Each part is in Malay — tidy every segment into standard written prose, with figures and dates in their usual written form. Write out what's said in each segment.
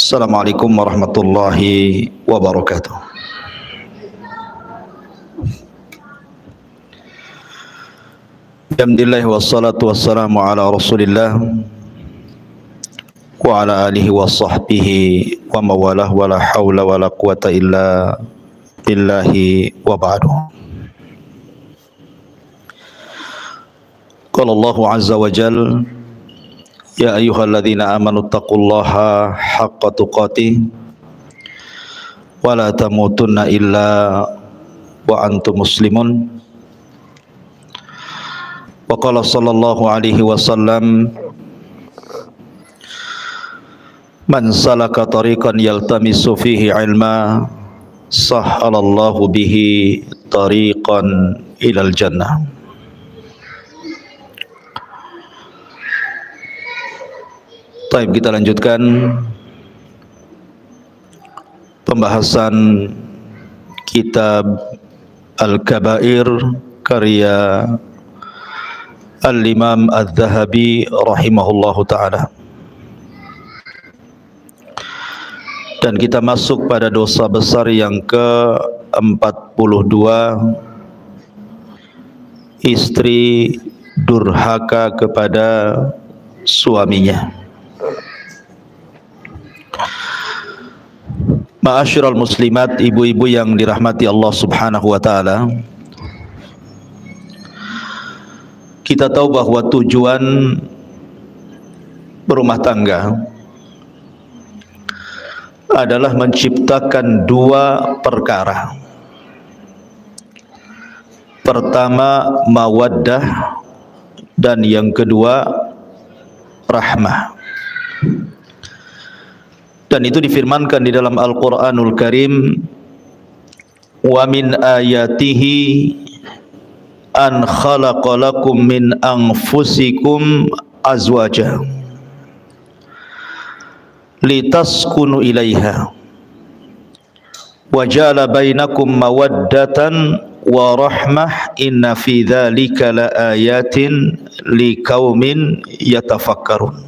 Assalamualaikum warahmatullahi wabarakatuh. Alhamdulillah wassalatu wassalamu ala Rasulillah wa ala alihi wa sahbihi wa mawalah wa la hawla wa la quwata illa billahi wa ba'du. Qala Allahu azza wa jalla ya ayyuhalladzina amanu taqullaha haqqa tuqatih wa la tamutunna illa wa antum muslimun. Wa qala sallallahu alaihi wasallam man salaka tariqan yaltamisu fihi ilma sahhalallahu bihi tariqan ilal jannah. Baik, kita lanjutkan pembahasan kitab Al-Kabair karya Al-Imam Al-Zahabi rahimahullahu ta'ala. Dan kita masuk pada dosa besar yang ke-42, istri durhaka kepada suaminya. Ma'asyiral muslimat, ibu-ibu yang dirahmati Allah subhanahu wa ta'ala, kita tahu bahwa tujuan berumah tangga adalah menciptakan dua perkara. Pertama, mawaddah, dan yang kedua, rahmah. Dan itu difirmankan di dalam Al-Quranul Karim, wa min ayatihi an khalaqa lakum min anfusikum azwaja litaskunu ilaiha wa ja'ala bainakum mawaddatan wa rahmah inna fi dzalika laayatin liqaumin yatafakkarun.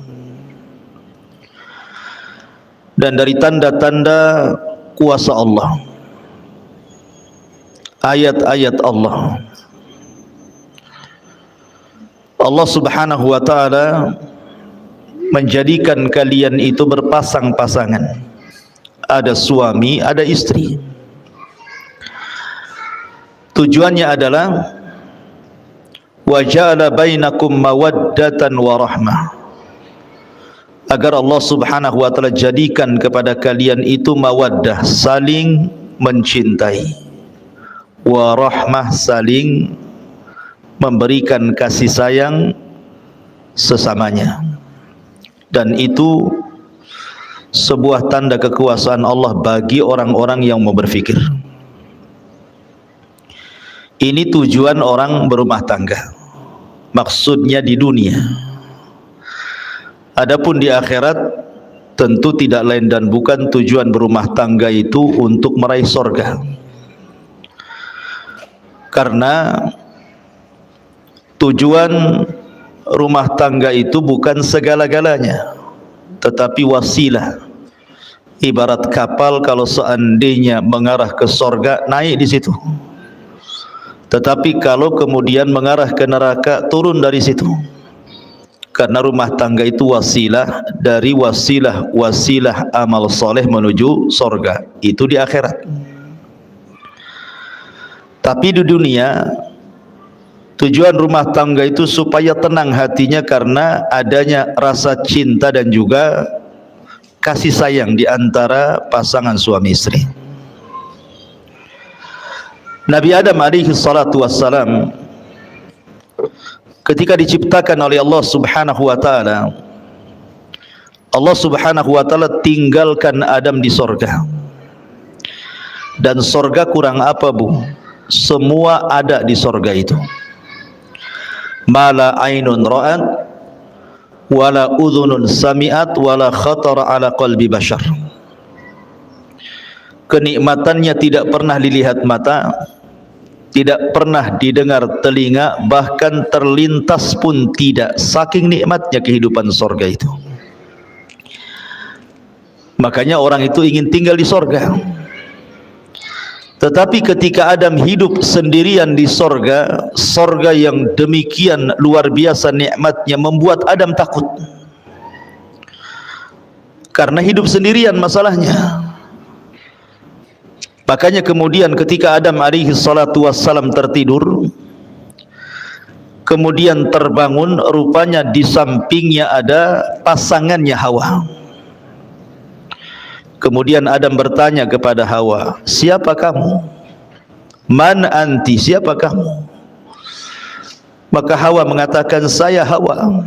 Dan dari tanda-tanda kuasa Allah, ayat-ayat Allah, Allah subhanahu wa ta'ala menjadikan kalian itu berpasang-pasangan. Ada suami, ada istri. Tujuannya adalah wa ja'ala bainakum mawaddatan wa rahmah, agar Allah subhanahu wa ta'ala jadikan kepada kalian itu mawaddah, saling mencintai, wa rahmah, saling memberikan kasih sayang sesamanya. Dan itu sebuah tanda kekuasaan Allah bagi orang-orang yang mau berfikir. Ini tujuan orang berumah tangga, maksudnya di dunia. Adapun di akhirat tentu tidak lain dan bukan tujuan berumah tangga itu untuk meraih sorga. Karena tujuan rumah tangga itu bukan segala-galanya, tetapi wasilah. Ibarat kapal, kalau seandainya mengarah ke sorga, naik di situ. Tetapi kalau kemudian mengarah ke neraka, turun dari situ. Karena rumah tangga itu wasilah dari wasilah amal soleh menuju sorga, itu di akhirat. Tapi di dunia, tujuan rumah tangga itu supaya tenang hatinya karena adanya rasa cinta dan juga kasih sayang di antara pasangan suami istri. Nabi Adam alaihi salatu wassalam ketika diciptakan oleh Allah subhanahu wa ta'ala, Allah subhanahu wa ta'ala tinggalkan Adam di sorga. Dan sorga kurang apa, Bu? Semua ada di sorga itu. Mala ainun ra'at wala udhunun sami'at wala khatara ala qalbi bashar. Kenikmatannya tidak pernah dilihat mata, tidak pernah didengar telinga, bahkan terlintas pun tidak, saking nikmatnya kehidupan sorga itu. Makanya orang itu ingin tinggal di sorga. Tetapi ketika Adam hidup sendirian di sorga, sorga yang demikian luar biasa nikmatnya membuat Adam takut. Karena hidup sendirian masalahnya. Makanya kemudian ketika Adam alaihi salatu wassalam tertidur, kemudian terbangun, rupanya di sampingnya ada pasangannya Hawa. Kemudian Adam bertanya kepada Hawa, siapa kamu? Man anti, siapa kamu? Maka Hawa mengatakan, saya Hawa.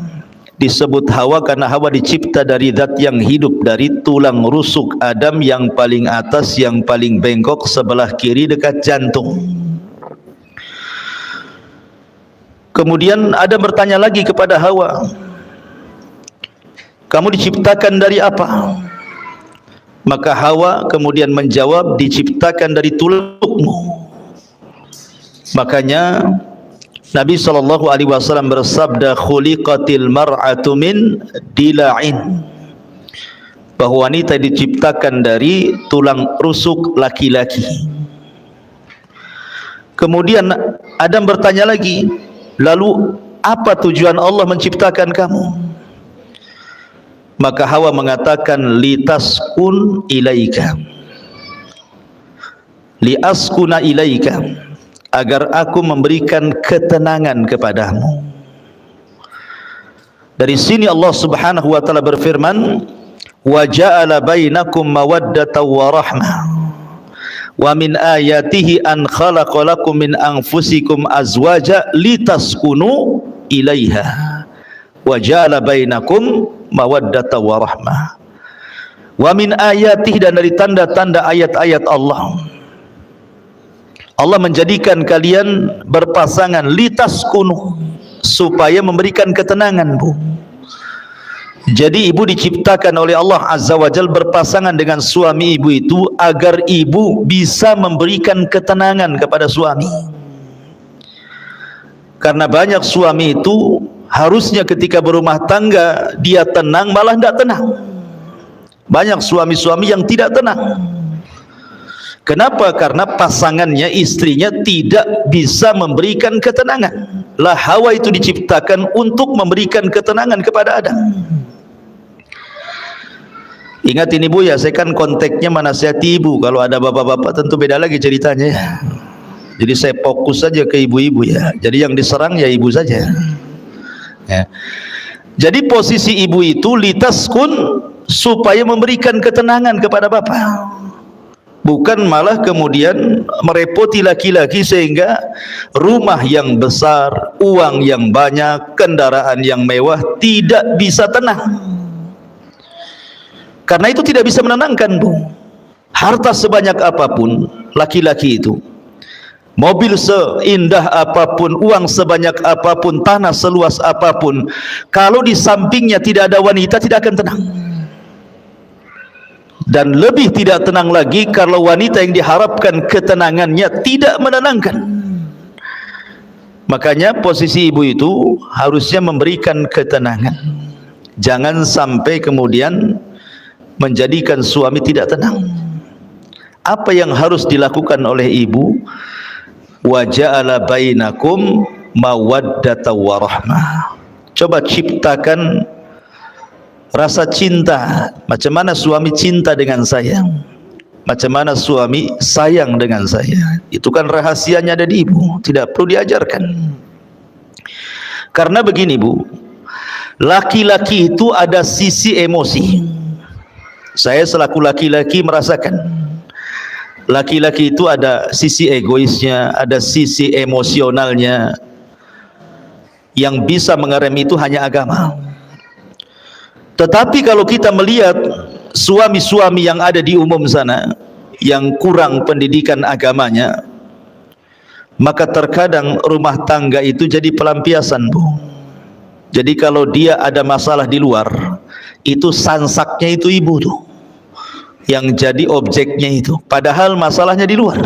Disebut Hawa karena Hawa dicipta dari zat yang hidup, dari tulang rusuk Adam yang paling atas, yang paling bengkok sebelah kiri dekat jantung. Kemudian Adam bertanya lagi kepada Hawa, kamu diciptakan dari apa? Maka Hawa kemudian menjawab, diciptakan dari tulangmu. Makanya Nabi SAW bersabda, khuliqatil mar'atu min dila'in, bahwa wanita diciptakan dari tulang rusuk laki-laki. Kemudian Adam bertanya lagi, lalu apa tujuan Allah menciptakan kamu? Maka Hawa mengatakan, litaskun ilaika, liaskuna ilaika, agar aku memberikan ketenangan kepadamu. Dari sini Allah Subhanahu wa taala berfirman, wa ja'ala bainakum mawaddatan wa rahmah wa min ayatihi an khalaqa lakum min anfusikum azwaja litaskunu ilaiha wa ja'ala bainakum mawaddatan wa rahmah wa min ayatihi, dan dari tanda-tanda ayat-ayat Allah, Allah menjadikan kalian berpasangan, litaskunu, supaya memberikan ketenangan, Bu. Jadi ibu diciptakan oleh Allah Azza wa Jalla berpasangan dengan suami ibu itu agar ibu bisa memberikan ketenangan kepada suami. Karena banyak suami itu harusnya ketika berumah tangga dia tenang, malah tidak tenang. Banyak suami-suami yang tidak tenang. Kenapa? Karena pasangannya, istrinya tidak bisa memberikan ketenangan. Lah Hawa itu diciptakan untuk memberikan ketenangan kepada Adam. Ingat ini Bu ya, saya kan konteksnya menasihati ibu. Kalau ada bapak-bapak tentu beda lagi ceritanya ya. Jadi saya fokus saja ke ibu-ibu ya. Jadi yang diserang ya ibu saja ya. Jadi posisi ibu itu litaskun, supaya memberikan ketenangan kepada bapak, bukan malah kemudian merepoti laki-laki sehingga rumah yang besar, uang yang banyak, kendaraan yang mewah tidak bisa tenang. Karena itu tidak bisa menenangkan, Bu. Harta sebanyak apapun laki-laki itu, mobil seindah apapun, uang sebanyak apapun, tanah seluas apapun, kalau di sampingnya tidak ada wanita, tidak akan tenang. Dan lebih tidak tenang lagi kalau wanita yang diharapkan ketenangannya tidak menenangkan. Makanya posisi ibu itu harusnya memberikan ketenangan. Jangan sampai kemudian menjadikan suami tidak tenang. Apa yang harus dilakukan oleh ibu? Wa ja'ala bainakum mawaddatan wa rahmah. Coba ciptakan rasa cinta. Macam mana suami cinta dengan saya, macam mana suami sayang dengan saya. Itu kan rahasianya ada di ibu, tidak perlu diajarkan. Karena begini Bu, laki-laki itu ada sisi emosi. Saya selaku laki-laki merasakan, laki-laki itu ada sisi egoisnya, ada sisi emosionalnya. Yang bisa mengerem itu hanya agama. Tetapi kalau kita melihat suami-suami yang ada di umum sana yang kurang pendidikan agamanya, maka terkadang rumah tangga itu jadi pelampiasan, Bu. Jadi kalau dia ada masalah di luar, itu sansaknya itu ibu tuh yang jadi objeknya itu, padahal masalahnya di luar.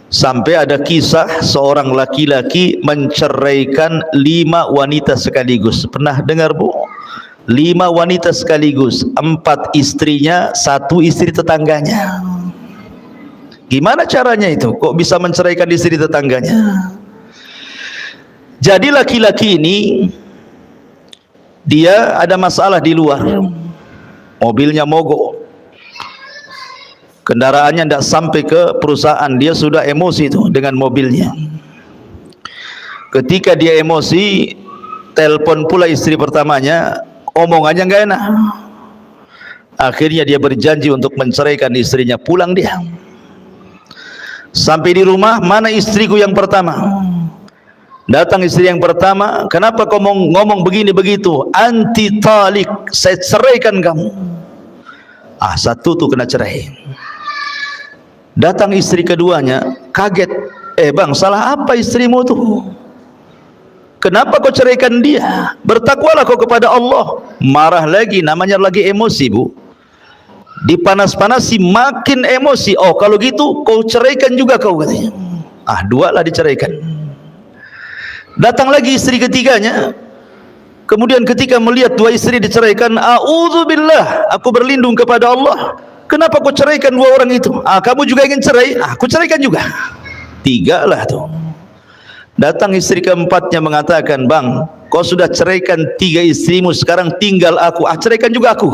Sampai ada kisah seorang laki-laki menceraikan 5 wanita sekaligus. Pernah dengar Bu? 5 wanita sekaligus, 4 istrinya, 1 istri tetangganya. Gimana caranya itu? Kok bisa menceraikan istri tetangganya? Jadi laki-laki ini dia ada masalah di luar, mobilnya mogok, kendaraannya tidak sampai ke perusahaan, dia sudah emosi itu dengan mobilnya. Ketika dia emosi, telepon pula istri pertamanya, omongannya nggak enak. Akhirnya dia berjanji untuk menceraikan istrinya, pulang dia. Sampai di rumah, mana istriku yang pertama? Datang istri yang pertama, kenapa kau ngomong begini begitu? Anti talik, saya ceraikan kamu. Satu tuh kena cerai. Datang istri keduanya, kaget. Bang, salah apa istrimu tuh? Kenapa kau ceraikan dia? Bertakwalah kau kepada Allah. Marah lagi, namanya lagi emosi, Bu. Dipanas-panasi makin emosi. Oh, kalau gitu kau ceraikan juga kau, katanya. 2 lah diceraikan. Datang lagi istri ketiganya. Kemudian ketika melihat 2 istri diceraikan, a'udzubillah, aku berlindung kepada Allah. Kenapa kau ceraikan 2 orang itu? Kamu juga ingin cerai? Aku ceraikan juga. 3 lah tuh. Datang istri keempatnya mengatakan, bang, kau sudah ceraikan 3 istrimu, sekarang tinggal aku. Ceraikan juga aku.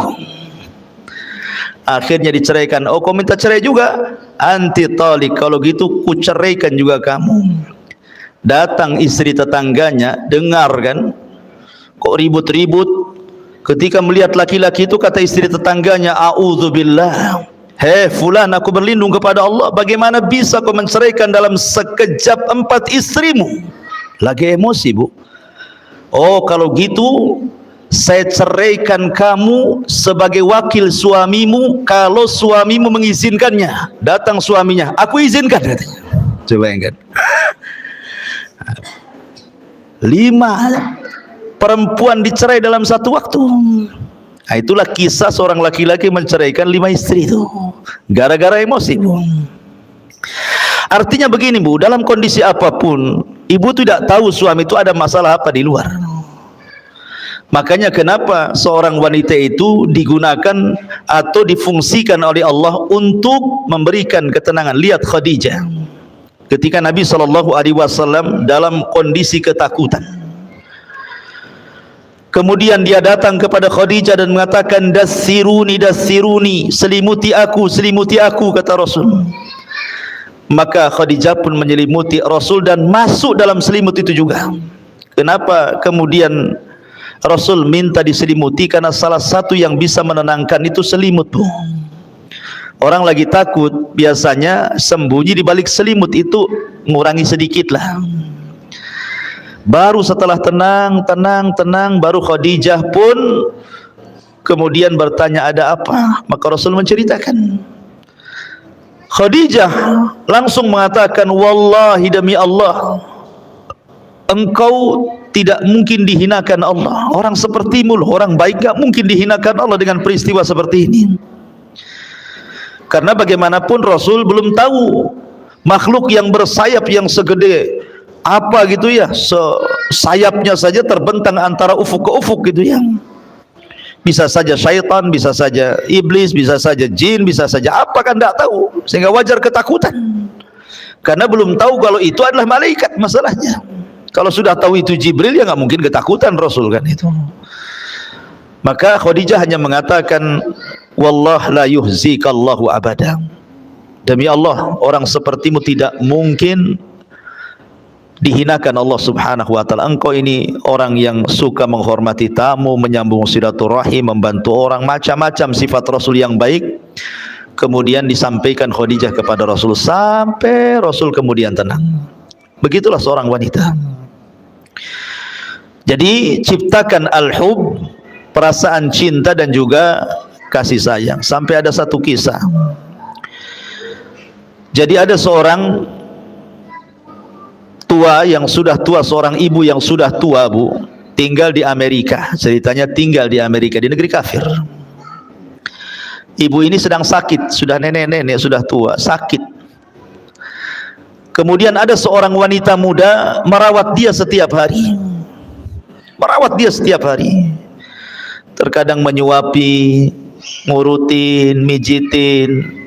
Akhirnya diceraikan. Oh, kau minta cerai juga? Anti talik, kalau gitu ku ceraikan juga kamu. Datang istri tetangganya, dengar kan, kok ribut-ribut. Ketika melihat laki-laki itu, kata istri tetangganya, a'udzubillah, hei fulan, aku berlindung kepada Allah, bagaimana bisa kau menceraikan dalam sekejap 4 istrimu? Lagi emosi, Bu. Oh, kalau gitu saya ceraikan kamu sebagai wakil suamimu kalau suamimu mengizinkannya. Datang suaminya, aku izinkan, katanya. Coba ingat. 5 perempuan dicerai dalam satu waktu. Itulah kisah seorang laki-laki menceraikan 5 istri itu gara-gara emosi, Bu. Artinya begini, Bu, dalam kondisi apapun ibu tidak tahu suami itu ada masalah apa di luar. Makanya kenapa seorang wanita itu digunakan atau difungsikan oleh Allah untuk memberikan ketenangan. Lihat Khadijah ketika Nabi SAW dalam kondisi ketakutan, kemudian dia datang kepada Khadijah dan mengatakan, dassiruni, dassiruni, selimuti aku, kata Rasul. Maka Khadijah pun menyelimuti Rasul dan masuk dalam selimut itu juga. Kenapa kemudian Rasul minta diselimuti? Karena salah satu yang bisa menenangkan itu selimut, Bu. Orang lagi takut biasanya sembunyi di balik selimut, itu mengurangi sedikit lah. Baru setelah tenang, baru Khadijah pun kemudian bertanya, ada apa? Maka Rasul menceritakan. Khadijah langsung mengatakan, wallahi, demi Allah, engkau tidak mungkin dihinakan Allah. Orang sepertimu loh, orang baik, gak mungkin dihinakan Allah dengan peristiwa seperti ini. Karena bagaimanapun Rasul belum tahu makhluk yang bersayap yang segede apa gitu ya, sayapnya saja terbentang antara ufuk ke ufuk gitu ya. Bisa saja syaitan, bisa saja iblis, bisa saja jin, bisa saja apa, kan tidak tahu. Sehingga wajar ketakutan, karena belum tahu kalau itu adalah malaikat masalahnya. Kalau sudah tahu itu Jibril, ya nggak mungkin ketakutan Rasul kan itu. Maka Khadijah hanya mengatakan, wallah la yuhzikallahu abada, demi Allah, orang sepertimu tidak mungkin dihinakan Allah subhanahu wa ta'ala. Engkau ini orang yang suka menghormati tamu, menyambung silaturahim, membantu orang, macam-macam sifat Rasul yang baik. Kemudian disampaikan Khadijah kepada Rasul, sampai Rasul kemudian tenang. Begitulah seorang wanita. Jadi ciptakan al-hub, perasaan cinta dan juga kasih sayang. Sampai ada satu kisah. Jadi ada seorang tua yang sudah tua, seorang ibu yang sudah tua, Bu, tinggal di Amerika. Ceritanya tinggal di Amerika, di negeri kafir. Ibu ini sedang sakit, sudah nenek-nenek, sudah tua, sakit. Kemudian ada seorang wanita muda merawat dia setiap hari. terkadang menyuapi, ngurutin, mijitin,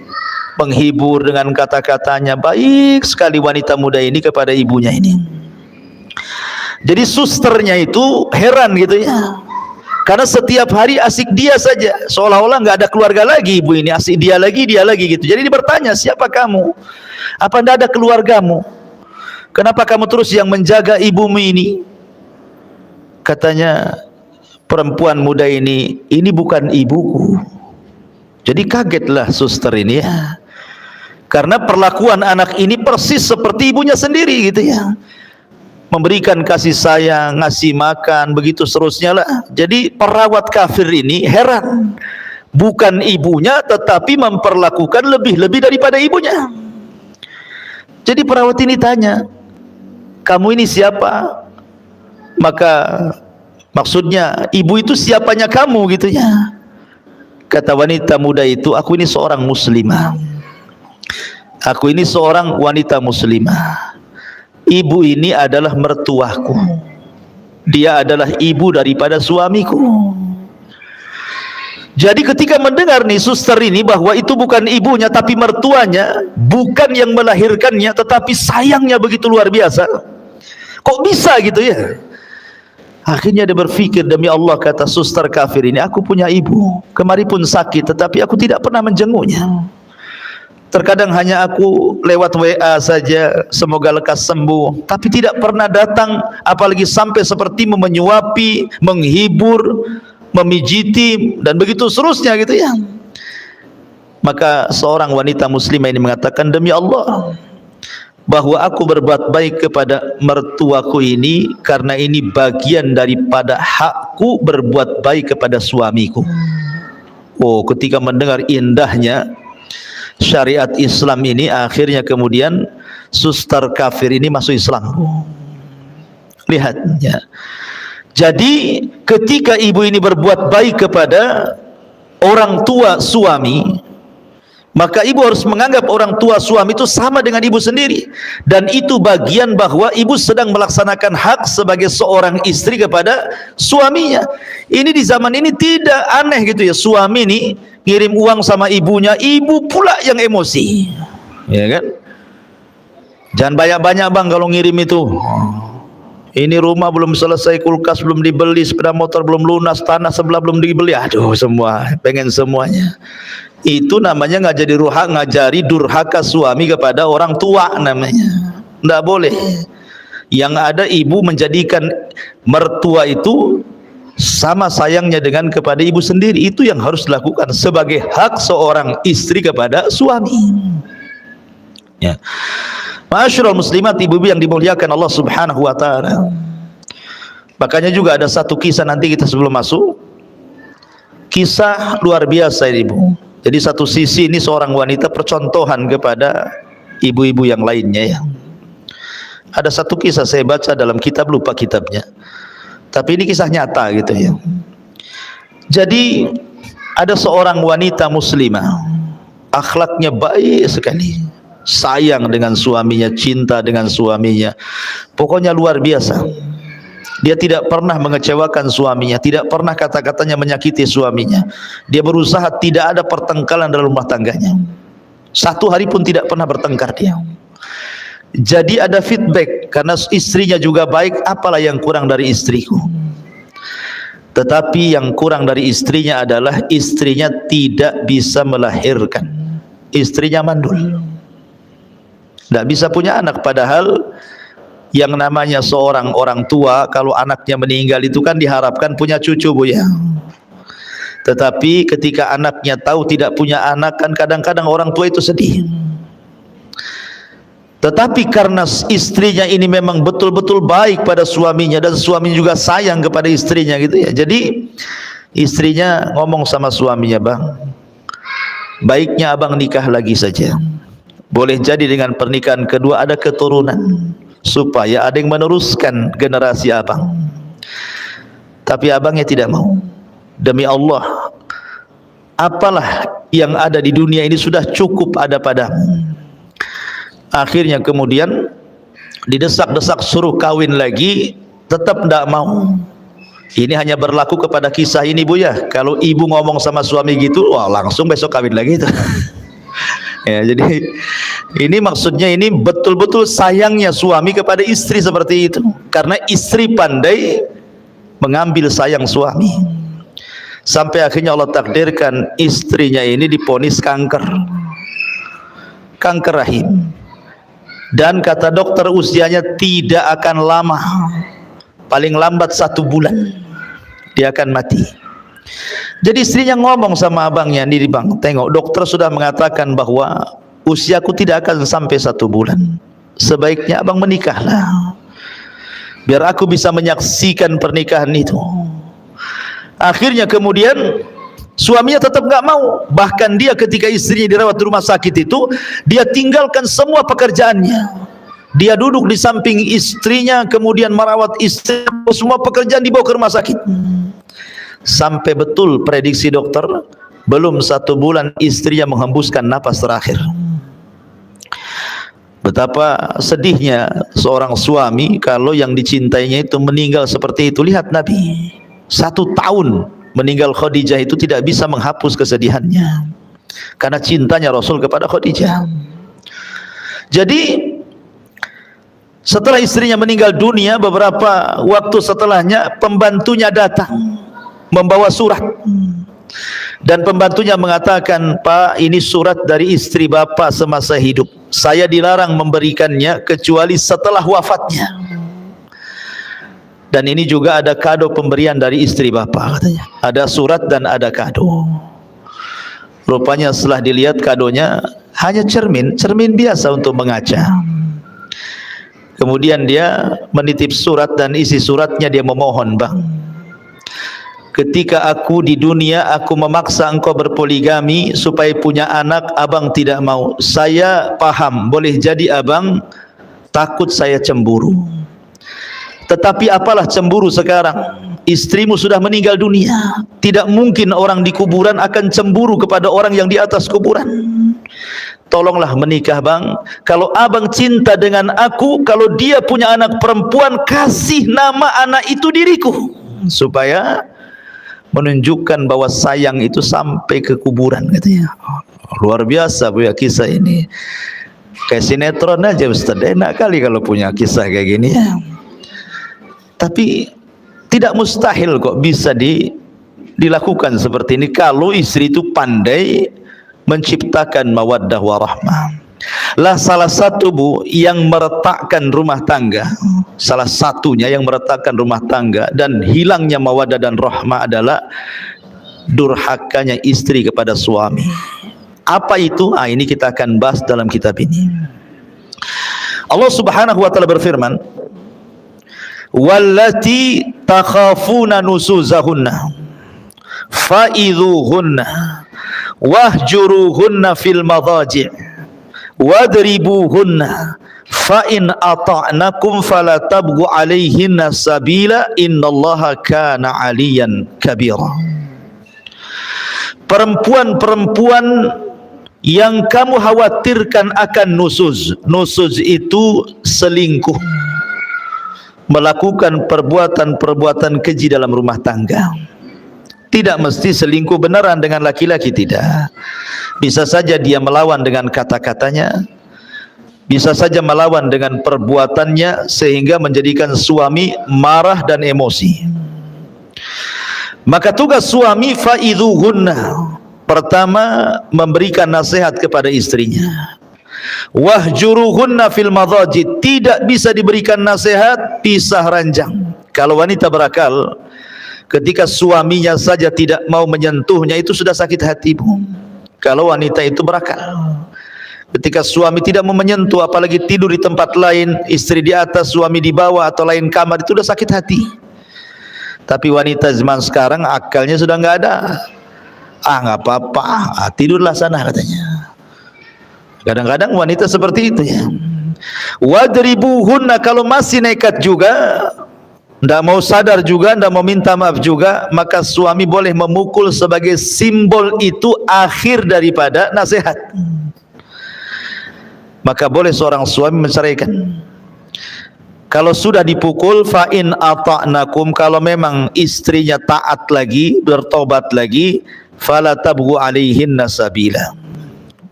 menghibur dengan kata-katanya. Baik sekali wanita muda ini kepada ibunya ini. Jadi susternya itu heran gitu ya, karena setiap hari asik dia saja, seolah-olah nggak ada keluarga lagi ibu ini, asik dia lagi gitu. Jadi dia bertanya, siapa kamu? Apa tidak ada keluargamu? Kenapa kamu terus yang menjaga ibumu ini? Katanya perempuan muda ini bukan ibuku. Jadi kagetlah suster ini ya, karena perlakuan anak ini persis seperti ibunya sendiri gitu ya, memberikan kasih sayang, ngasih makan, begitu seterusnya lah. Jadi perawat kafir ini heran, bukan ibunya tetapi memperlakukan lebih daripada ibunya. Jadi perawat ini tanya, kamu ini siapa? Maka maksudnya ibu itu siapanya kamu gitu ya. Kata wanita muda itu, aku ini seorang muslimah, aku ini seorang wanita muslimah. Ibu ini adalah mertuaku, dia adalah ibu daripada suamiku. Jadi ketika mendengar nih suster ini bahwa itu bukan ibunya tapi mertuanya, bukan yang melahirkannya, tetapi sayangnya begitu luar biasa. Kok bisa gitu ya? Akhirnya dia berpikir, demi Allah, kata suster kafir ini, aku punya ibu, kemarin pun sakit tetapi aku tidak pernah menjenguknya. Terkadang hanya aku lewat WA saja, semoga lekas sembuh, tapi tidak pernah datang, apalagi sampai seperti menyuapi, menghibur, memijiti, dan begitu seterusnya gitu ya. Maka seorang wanita muslimah ini mengatakan, demi Allah, bahwa aku berbuat baik kepada mertuaku ini karena ini bagian daripada hakku berbuat baik kepada suamiku. Oh, ketika mendengar indahnya syariat Islam ini, akhirnya kemudian suster kafir ini masuk Islam. Lihat ya. Jadi ketika ibu ini berbuat baik kepada orang tua suami, maka ibu harus menganggap orang tua suami itu sama dengan ibu sendiri, dan itu bagian bahwa ibu sedang melaksanakan hak sebagai seorang istri kepada suaminya. Ini di zaman ini tidak aneh gitu ya, suami ini ngirim uang sama ibunya, ibu pula yang emosi, ya kan? Jangan banyak-banyak bang kalau ngirim itu. Ini rumah belum selesai, kulkas belum dibeli, sepeda motor belum lunas, tanah sebelah belum dibeli, aduh semua pengen semuanya. Itu namanya ngajari durhaka suami kepada orang tua namanya. Tidak boleh. Yang ada ibu menjadikan mertua itu sama sayangnya dengan kepada ibu sendiri. Itu yang harus dilakukan sebagai hak seorang istri kepada suami. Ya. Ma'asyiral muslimat, ibu-ibu yang dimuliakan Allah Subhanahu wa taala. Makanya juga ada satu kisah nanti kita sebelum masuk. Kisah luar biasa ini, Ibu. Jadi satu sisi ini seorang wanita percontohan kepada ibu-ibu yang lainnya ya. Ada satu kisah saya baca dalam kitab, lupa kitabnya, tapi ini kisah nyata gitu ya. Jadi ada seorang wanita muslimah, akhlaknya baik sekali, sayang dengan suaminya, cinta dengan suaminya, pokoknya luar biasa. Dia tidak pernah mengecewakan suaminya, tidak pernah kata-katanya menyakiti suaminya. Dia berusaha tidak ada pertengkaran dalam rumah tangganya. Satu hari pun tidak pernah bertengkar dia. Jadi ada feedback, karena istrinya juga baik, apalah yang kurang dari istriku. Tetapi yang kurang dari istrinya adalah istrinya tidak bisa melahirkan. Istrinya mandul, tidak bisa punya anak. Padahal yang namanya seorang orang tua, kalau anaknya meninggal itu kan diharapkan punya cucu, Bu ya. Tetapi ketika anaknya tahu tidak punya anak, kan kadang-kadang orang tua itu sedih. Tetapi karena istrinya ini memang betul-betul baik pada suaminya, dan suami juga sayang kepada istrinya gitu ya. Jadi istrinya ngomong sama suaminya, bang, baiknya abang nikah lagi saja. Boleh jadi dengan pernikahan kedua ada keturunan, supaya ada yang meneruskan generasi abang. Tapi abangnya tidak mau. Demi Allah, apalah yang ada di dunia ini sudah cukup ada padamu. Akhirnya kemudian didesak-desak suruh kawin lagi, tetap tidak mau. Ini hanya berlaku kepada kisah ini, Bu ya. Kalau ibu ngomong sama suami gitu, wah langsung besok kawin lagi itu. Ya, jadi ini maksudnya ini betul-betul sayangnya suami kepada istri seperti itu. Karena istri pandai mengambil sayang suami. Sampai akhirnya Allah takdirkan istrinya ini diponis kanker rahim. Dan kata dokter usianya tidak akan lama, paling lambat 1 bulan dia akan mati. Jadi istrinya ngomong sama abangnya, nih bang, tengok dokter sudah mengatakan bahwa usiaku tidak akan sampai 1 bulan, sebaiknya abang menikahlah biar aku bisa menyaksikan pernikahan itu. Akhirnya kemudian suaminya tetap nggak mau. Bahkan dia ketika istrinya dirawat di rumah sakit itu, dia tinggalkan semua pekerjaannya. Dia duduk di samping istrinya, kemudian merawat istri, semua pekerjaan dibawa ke rumah sakit. Sampai betul prediksi dokter, belum 1 bulan istrinya menghembuskan napas terakhir. Betapa sedihnya seorang suami kalau yang dicintainya itu meninggal seperti itu. Lihat Nabi, 1 tahun meninggal Khadijah itu tidak bisa menghapus kesedihannya karena cintanya Rasul kepada Khadijah. Jadi setelah istrinya meninggal dunia, beberapa waktu setelahnya pembantunya datang membawa surat, dan pembantunya mengatakan, Pak, ini surat dari istri Bapak semasa hidup, saya dilarang memberikannya kecuali setelah wafatnya. Dan ini juga ada kado pemberian dari istri Bapak, katanya. Ada surat dan ada kado. Rupanya setelah dilihat kadonya hanya cermin biasa untuk mengaca. Kemudian dia menitip surat dan isi suratnya dia memohon, Bang, ketika aku di dunia aku memaksa engkau berpoligami supaya punya anak, abang tidak mau. Saya paham, boleh jadi abang takut saya cemburu. Tetapi apalah cemburu sekarang, istrimu sudah meninggal dunia. Tidak mungkin orang di kuburan akan cemburu kepada orang yang di atas kuburan. Tolonglah menikah, Bang. Kalau abang cinta dengan aku, kalau dia punya anak perempuan, kasih nama anak itu diriku, supaya menunjukkan bahwa sayang itu sampai ke kuburan, katanya. Luar biasa, Bu ya, kisah ini. Kayak sinetron aja, Ustaz. Enak kali kalau punya kisah kayak gini ya. Tapi tidak mustahil kok bisa dilakukan seperti ini kalau istri itu pandai menciptakan mawaddah warahmah. Lah salah satu, Bu, yang meretakkan rumah tangga, salah satunya yang meretakkan rumah tangga dan hilangnya mawaddah dan rahmah adalah durhakanya istri kepada suami. Apa itu? Ini kita akan bahas dalam kitab ini. Allah Subhanahu wa taala berfirman, wallati takhafuna nusuzahunna fa'idhuhunna wahjuruhunna fil madhaji' wadribuhunna fa in ata'nakum fala tabghu 'alaihinna sabila innallaha kana 'aliyan kabira. Perempuan-perempuan yang kamu khawatirkan akan nusuz itu selingkuh, melakukan perbuatan-perbuatan keji dalam rumah tangga. Tidak mesti selingkuh beneran dengan laki-laki, tidak. Bisa saja dia melawan dengan kata-katanya, bisa saja melawan dengan perbuatannya sehingga menjadikan suami marah dan emosi. Maka tugas suami fa'idhuhunna, pertama memberikan nasihat kepada istrinya. Wahjuruhunna fil madhaji, tidak bisa diberikan nasihat, pisah ranjang. Kalau wanita berakal, ketika suaminya saja tidak mau menyentuhnya itu sudah sakit hati, Bu. Kalau wanita itu berakal, ketika suami tidak mau menyentuh, apalagi tidur di tempat lain, istri di atas, suami di bawah atau lain kamar, itu sudah sakit hati. Tapi wanita zaman sekarang akalnya sudah nggak ada. Nggak apa-apa, tidurlah sana, katanya. Kadang-kadang wanita seperti itu ya. Wadribuhunna, kalau masih nekat juga, tidak mau sadar juga, tidak mau minta maaf juga, maka suami boleh memukul sebagai simbol itu akhir daripada nasihat. Maka boleh seorang suami menceraikan. Kalau sudah dipukul, fa in ata'nakum, kalau memang istrinya taat lagi, bertobat lagi, fala tabghu alaihinna sabila,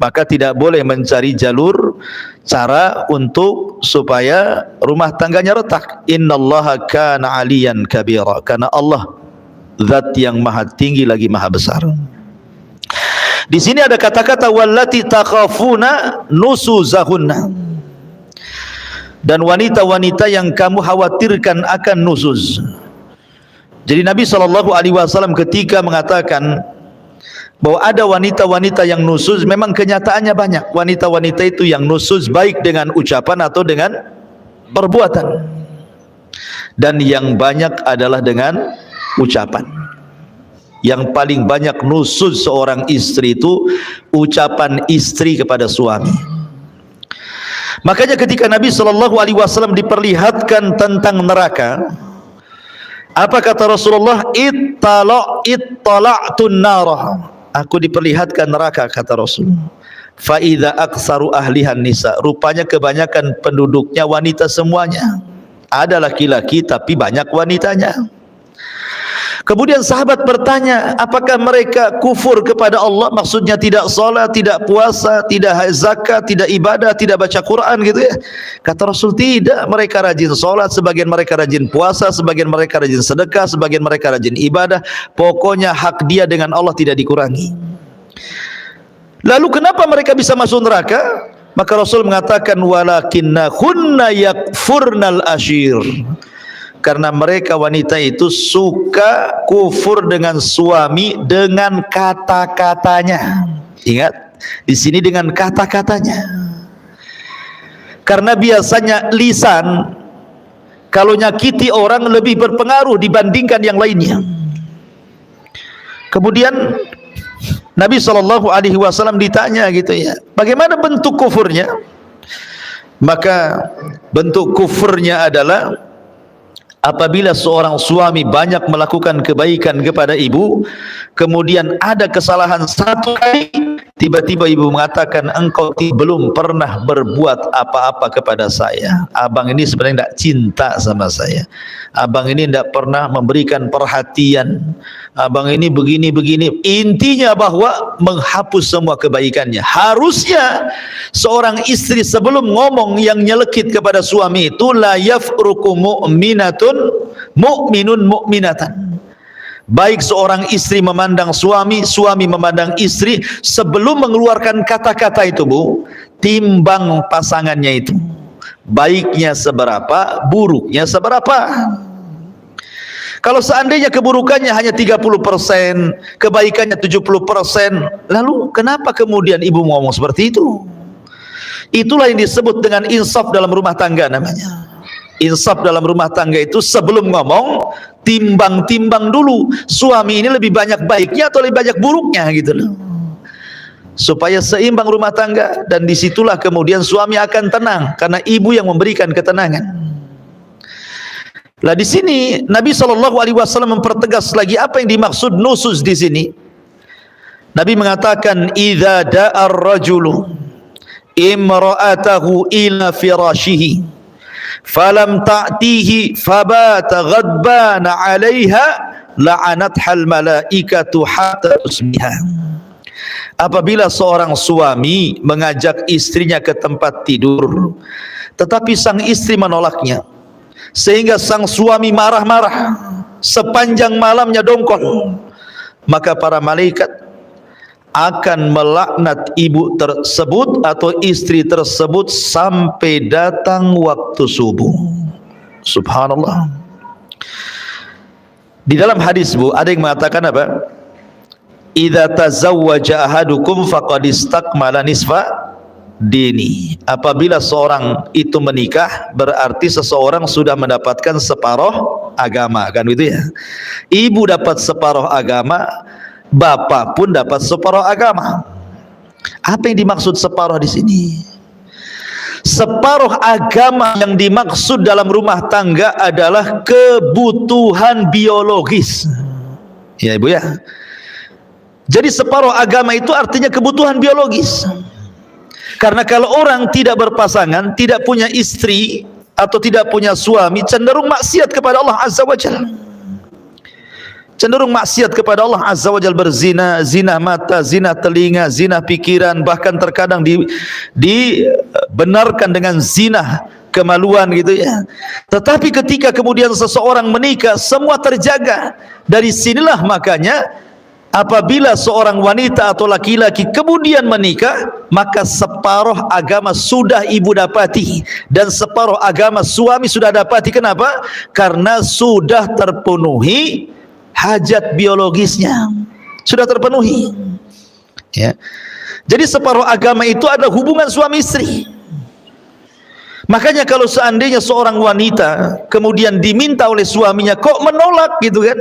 maka tidak boleh mencari jalur cara untuk supaya rumah tangganya retak. Innallaha kana aliyan kabira, karena Allah zat yang maha tinggi lagi maha besar. Di sini ada kata-kata wallati takhafuna nusuzahunna, dan wanita-wanita yang kamu khawatirkan akan nusuz. Jadi Nabi SAW ketika mengatakan bahwa ada wanita-wanita yang nusuz, memang kenyataannya banyak wanita-wanita itu yang nusuz, baik dengan ucapan atau dengan perbuatan, dan yang banyak adalah dengan ucapan. Yang paling banyak nusuz seorang istri itu ucapan istri kepada suami. Makanya ketika Nabi SAW diperlihatkan tentang neraka, apa kata Rasulullah? Ittala'tun narah, aku diperlihatkan neraka, kata Rasul. Fa idza aktsaru ahlihan nisa, rupanya kebanyakan penduduknya wanita semuanya. Ada laki-laki tapi banyak wanitanya. Kemudian sahabat bertanya, apakah mereka kufur kepada Allah? Maksudnya tidak salat, tidak puasa, tidak zakat, tidak ibadah, tidak baca Quran gitu ya. Kata Rasul, tidak, mereka rajin salat, sebagian mereka rajin puasa, sebagian mereka rajin sedekah, sebagian mereka rajin ibadah. Pokoknya hak dia dengan Allah tidak dikurangi. Lalu kenapa mereka bisa masuk neraka? Maka Rasul mengatakan walakinnahunna yakfurnal ashir, karena mereka wanita itu suka kufur dengan suami dengan kata-katanya. Ingat, di sini dengan kata-katanya. Karena biasanya lisan kalau nyakiti orang lebih berpengaruh dibandingkan yang lainnya. Kemudian Nabi SAW ditanya gitu ya, bagaimana bentuk kufurnya? Maka bentuk kufurnya adalah apabila seorang suami banyak melakukan kebaikan kepada ibu, kemudian ada kesalahan satu kali, tiba-tiba ibu mengatakan, engkau belum pernah berbuat apa-apa kepada saya. Abang ini sebenarnya tidak cinta sama saya. Abang ini tidak pernah memberikan perhatian. Abang ini begini-begini. Intinya bahwa menghapus semua kebaikannya. Harusnya seorang istri sebelum ngomong yang nyelekit kepada suami itu, la yafruku mu'minun mu'minatan. Baik seorang istri memandang suami, suami memandang istri, sebelum mengeluarkan kata-kata itu, Bu, timbang pasangannya itu. Baiknya seberapa, buruknya seberapa. Kalau seandainya keburukannya hanya 30%, kebaikannya 70%, lalu kenapa kemudian ibu ngomong seperti itu? Itulah yang disebut dengan insaf dalam rumah tangga namanya. Insaf dalam rumah tangga itu sebelum ngomong, timbang-timbang dulu. Suami ini lebih banyak baiknya atau lebih banyak buruknya gitu loh. Supaya seimbang rumah tangga, dan disitulah kemudian suami akan tenang karena ibu yang memberikan ketenangan. Lah di sini Nabi SAW mempertegas lagi apa yang dimaksud nusuz di sini. Nabi mengatakan, idza da'a ar-rajulu imra'atahu ila firashihi falam ta'tihi fabata ghadbana 'alaiha la'anathal malaikatu hatta tusbiha. Apabila seorang suami mengajak istrinya ke tempat tidur, tetapi sang istri menolaknya, sehingga sang suami marah-marah sepanjang malamnya dongkol, maka para malaikat akan melaknat ibu tersebut atau istri tersebut sampai datang waktu subuh. Subhanallah. Di dalam hadis, Bu, ada yang mengatakan apa? Idza tazawwaja ahadukum faqad istakmala nisfa dini. Apabila seorang itu menikah, berarti seseorang sudah mendapatkan separuh agama, kan gitu ya. Ibu dapat separuh agama, bapak pun dapat separuh agama. Apa yang dimaksud separuh di sini? Separuh agama yang dimaksud dalam rumah tangga adalah kebutuhan biologis. Ya Ibu ya. Jadi separuh agama itu artinya kebutuhan biologis. Karena kalau orang tidak berpasangan, tidak punya istri, atau tidak punya suami cenderung maksiat kepada Allah Azza wa Jalla. Cenderung maksiat kepada Allah Azza wa Jalla, berzina, zina mata, zina telinga, zina pikiran, bahkan terkadang dibenarkan dengan zina kemaluan gitu ya. Tetapi ketika kemudian seseorang menikah, semua terjaga. Dari sinilah makanya apabila seorang wanita atau laki-laki kemudian menikah, maka separuh agama sudah ibu dapati dan separuh agama suami sudah dapati. Kenapa? Karena sudah terpenuhi hajat biologisnya, sudah terpenuhi ya. Jadi separuh agama itu adalah hubungan suami istri. Makanya kalau seandainya seorang wanita kemudian diminta oleh suaminya kok menolak gitu kan,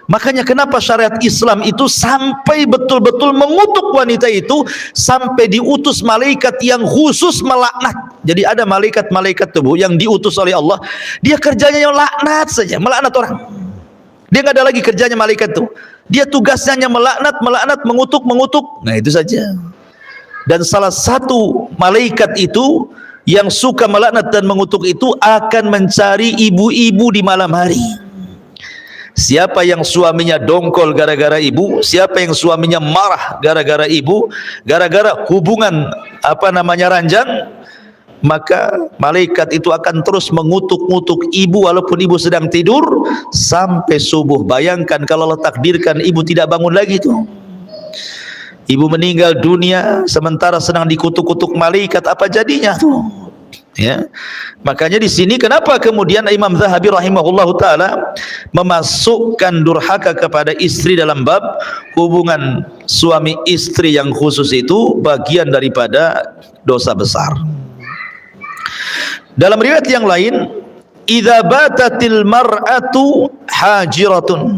makanya kenapa syariat Islam itu sampai betul-betul mengutuk wanita itu, sampai diutus malaikat yang khusus melaknat. Jadi ada malaikat-malaikat tubuh yang diutus oleh Allah, dia kerjanya yang laknat saja, melaknat orang. Dia nggak ada lagi kerjanya malaikat itu, dia tugasnya hanya melaknat, mengutuk. Nah itu saja. Dan salah satu malaikat itu yang suka melaknat dan mengutuk itu akan mencari ibu-ibu di malam hari. Siapa yang suaminya dongkol gara-gara ibu, siapa yang suaminya marah gara-gara ibu, gara-gara hubungan ranjang, maka malaikat itu akan terus mengutuk-ngutuk ibu walaupun ibu sedang tidur sampai subuh. Bayangkan kalau Allah takdirkan ibu tidak bangun lagi tuh, ibu meninggal dunia sementara sedang dikutuk-kutuk malaikat, apa jadinya tuh? Ya. Makanya di sini kenapa kemudian Imam Zahabi rahimahullahu taala memasukkan durhaka kepada istri dalam bab hubungan suami istri yang khusus itu bagian daripada dosa besar. Dalam riwayat yang lain, idza batatil mar'atu hajiratu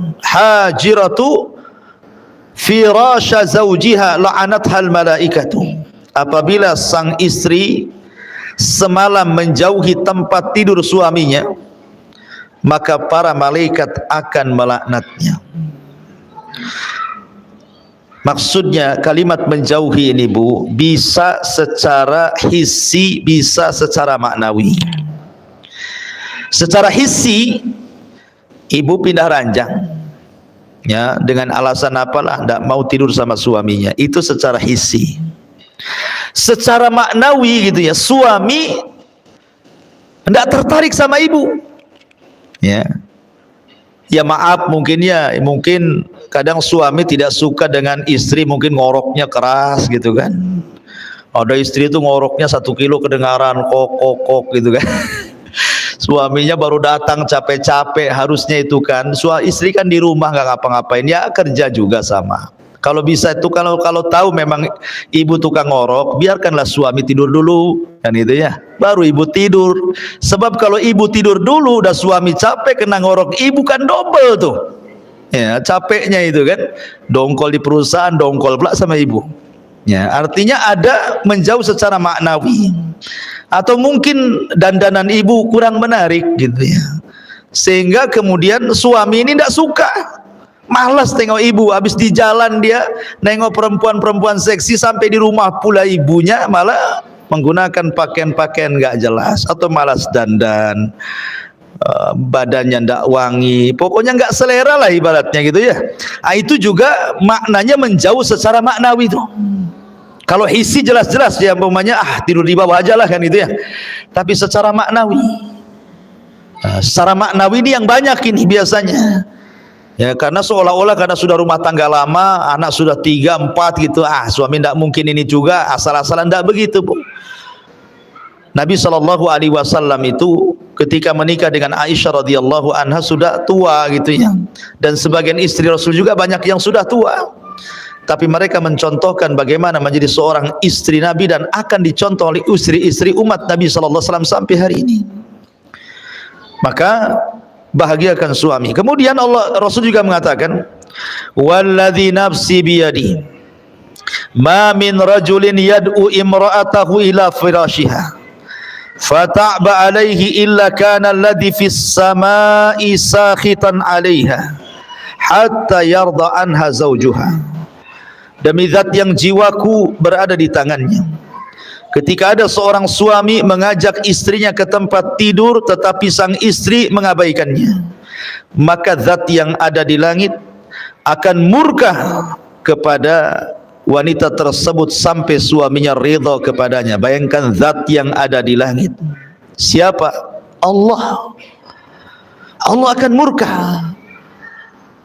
firasha zawjiha la'anathal malaikatu. Apabila sang istri semalam menjauhi tempat tidur suaminya, maka para malaikat akan melaknatnya. Maksudnya kalimat menjauhi ini Bu, bisa secara hissi, bisa secara maknawi. Secara hissi, ibu pindah ranjang ya, dengan alasan apalah, tidak mau tidur sama suaminya, itu secara hissi. Secara maknawi gitu ya, suami tidak tertarik sama ibu ya. Ya maaf, mungkin kadang suami tidak suka dengan istri, mungkin ngoroknya keras gitu kan. Ada istri itu ngoroknya 1 kilo kedengaran, kok gitu kan. Suaminya baru datang capek-capek, harusnya itu kan istri kan di rumah nggak ngapa-ngapain, ya kerja juga sama. Kalau bisa itu, kalau tahu memang ibu tukang ngorok, biarkanlah suami tidur dulu kan itu ya, baru ibu tidur. Sebab kalau ibu tidur dulu udah suami capek kena ngorok, ibu kan double tuh ya capeknya itu kan, dongkol di perusahaan, dongkol pula sama ibu ya. Artinya ada menjauh secara maknawi, atau mungkin dandanan ibu kurang menarik gitu ya, sehingga kemudian suami ini tidak suka, malas tengok ibu. Habis di jalan dia nengok perempuan-perempuan seksi, sampai di rumah pula ibunya malah menggunakan pakaian-pakaian nggak jelas, atau malas dandan, badannya ndak wangi, pokoknya nggak selera lah ibaratnya gitu ya. Itu juga maknanya menjauh secara maknawi tuh. Kalau isi jelas-jelas ya, umpamanya tidur di bawah aja lah kan gitu ya. Tapi secara maknawi, secara maknawi ini yang banyak ini biasanya. Ya, karena seolah-olah karena sudah rumah tangga lama, anak sudah 3, 4 gitu, suami tidak mungkin ini juga asal-asalan, tidak begitu Bu. Nabi SAW itu ketika menikah dengan Aisyah radhiyallahu anha sudah tua gitu ya, dan sebagian istri Rasul juga banyak yang sudah tua, tapi mereka mencontohkan bagaimana menjadi seorang istri Nabi dan akan dicontoh oleh istri-istri umat Nabi SAW sampai hari ini. Maka bahagiakan suami. Kemudian Rasul juga mengatakan, walladzi nafsi biyadi ma min rajulin yad'u imra'atahu ila firashiha fata'ba alaihi illa kana alladhi fis sama'i sakhitan 'alaiha hatta yarda anha zawjuha. Demi zat yang jiwaku berada di tangannya, Ketika ada seorang suami mengajak istrinya ke tempat tidur tetapi sang istri mengabaikannya, maka zat yang ada di langit akan murka kepada wanita tersebut sampai suaminya ridha kepadanya. Bayangkan zat yang ada di langit. Siapa? Allah. Allah akan murka.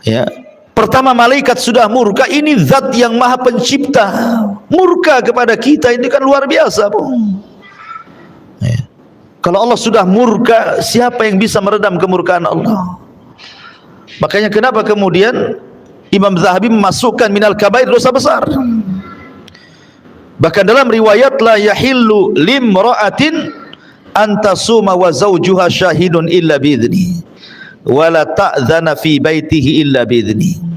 Ya. Pertama malaikat sudah murka, ini zat yang maha pencipta murka kepada kita, ini kan luar biasa, Bu. Ya. Kalau Allah sudah murka, siapa yang bisa meredam kemurkaan Allah? Makanya kenapa kemudian Imam Zahabi memasukkan minal kabair, dosa besar. Bahkan dalam riwayat, la yahillu limra'atin antasuma wa zawjuha syahidun illa bi'idni wala ta'zana fi baitihi illa bi'idni.